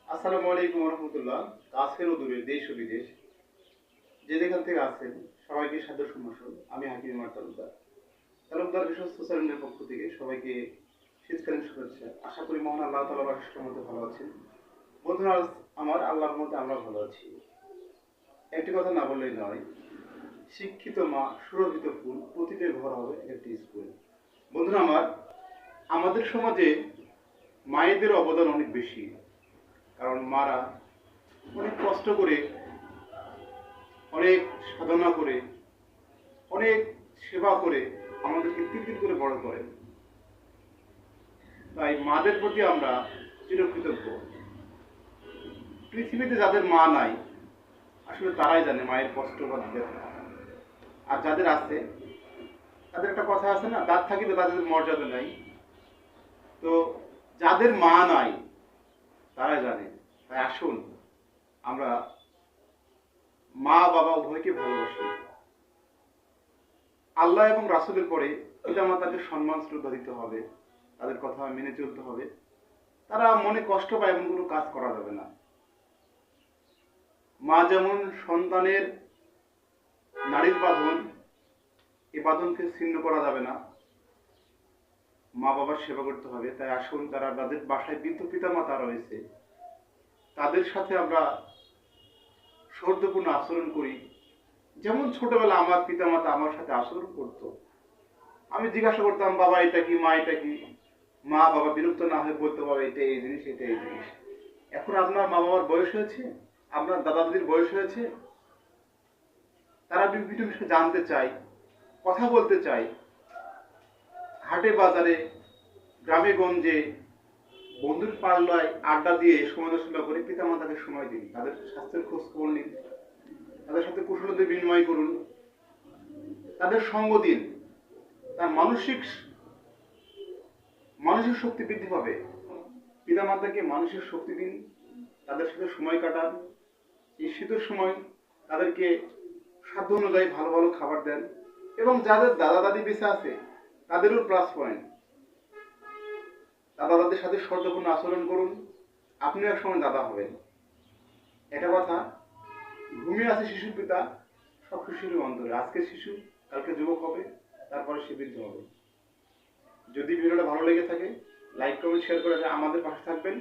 আসসালামু আলাইকুম রহমতুল্লাহ। কাছের ও দূরে দেশ ও বিদেশ যে যেখান থেকে আছেন সবাইকে সাদর সম্ভাষণ। আমি হাকিম ইমার তালুকদার বিশ্বস্ত চ্যানেলের পক্ষ থেকে সবাইকে শীতকালীন শুভেচ্ছা। আশা করি মহান আল্লাহ তাআলার আশীর্বাদের মধ্যে ভালো আছেন। বন্ধুরা, আজ আমার আল্লাহর মধ্যে আমরা ভালো আছি। একটি কথা না বললেই নয়, শিক্ষিত মা সুরভিত ফুল, প্রতিটি ঘর হবে একটি স্কুল। বন্ধুরা আমার, আমাদের সমাজে মায়েদের অবদান অনেক বেশি। কারণ মারা অনেক কষ্ট করে, অনেক সাধনা করে, অনেক সেবা করে আমাদেরকে তিল করে বড় করে। তাই মাদের প্রতি আমরা চিরকৃতজ্ঞ। পৃথিবীতে যাদের মা নাই, আসলে তারাই জানে মায়ের কষ্ট বা ব্যথা। আর যাদের আছে, তাদের একটা কথা আছে না, দাঁত থাকিলে তাদের মর্যাদা নাই। তো যাদের মা নাই, তারাই জানে। তাই আসুন আমরা মা বাবা উভয়কে ভালোবাসি। আল্লাহ এবং রাসূলের পরে পিতা মাতাকে সম্মান শ্রদ্ধা দিতে হবে, তাদের কথা মেনে চলতে হবে। তারা মনে কষ্ট পায় এমন কোনো কাজ করা যাবে না। মা যেমন সন্তানের নাড়ির বাঁধন, এই বাঁধনকে ছিন্ন করা যাবে না। মা বাবার সেবা করতে হবে। তাই আসুন, যাদের বাসায় বৃদ্ধ পিতা মাতা রয়েছে, তাদের সাথে আমরা সৌহার্দ্যপূর্ণ আচরণ করি। যেমন ছোটবেলা আমার পিতা মাতা আমার সাথে আচরণ করত, আমি জিজ্ঞাসা করতাম, বাবা এটা কি, মা এটা কি। মা বাবা বিরক্ত না হয়ে বলতে পারবে এটা এই জিনিস, এটা এই জিনিস। এখন আপনার মা বাবার বয়স হয়েছে, আপনার দাদা দাদির বয়স হয়েছে, তারা বিভিন্ন বিষয়ে জানতে চায়, কথা বলতে চায়। হাটে বাজারে, গ্রামে গঞ্জে, বন্ধুর পাল্লায় আড্ডা দিয়ে সমালোচনা করে পিতা মাতাকে সময় দিন, তাদের স্বাস্থ্যের খোঁজ খবর নিন, তাদের সাথে কুশলতা বিনিময় করুন, তাদের সঙ্গ দিন। তার মানসিক মানসিক শক্তি বৃদ্ধি পাবে। পিতা মাতাকে মানসিক শক্তি দিন, তাদের সাথে সময় কাটান। এই শীতের সময় তাদেরকে সাধ্য অনুযায়ী ভালো ভালো খাবার দেন। এবং যাদের দাদা দাদি বেঁচে আছে, তাদেরও প্লাস পয়েন্ট, দাদা দাদির সাথে সৌহার্দ্যপূর্ণ আচরণ করুন। আপনিও এক সময় দাদা হবেন। এটা কথা। ঘুমিয়ে আছে শিশুর পিতা, সব শিশুর অন্তরে। আজকে শিশু, কালকে যুবক হবে, তারপরে সে বৃদ্ধ হবে। যদি ভিডিওটা ভালো লেগে থাকে, লাইক কমেন্ট শেয়ার করে আমাদের পাশে থাকবেন।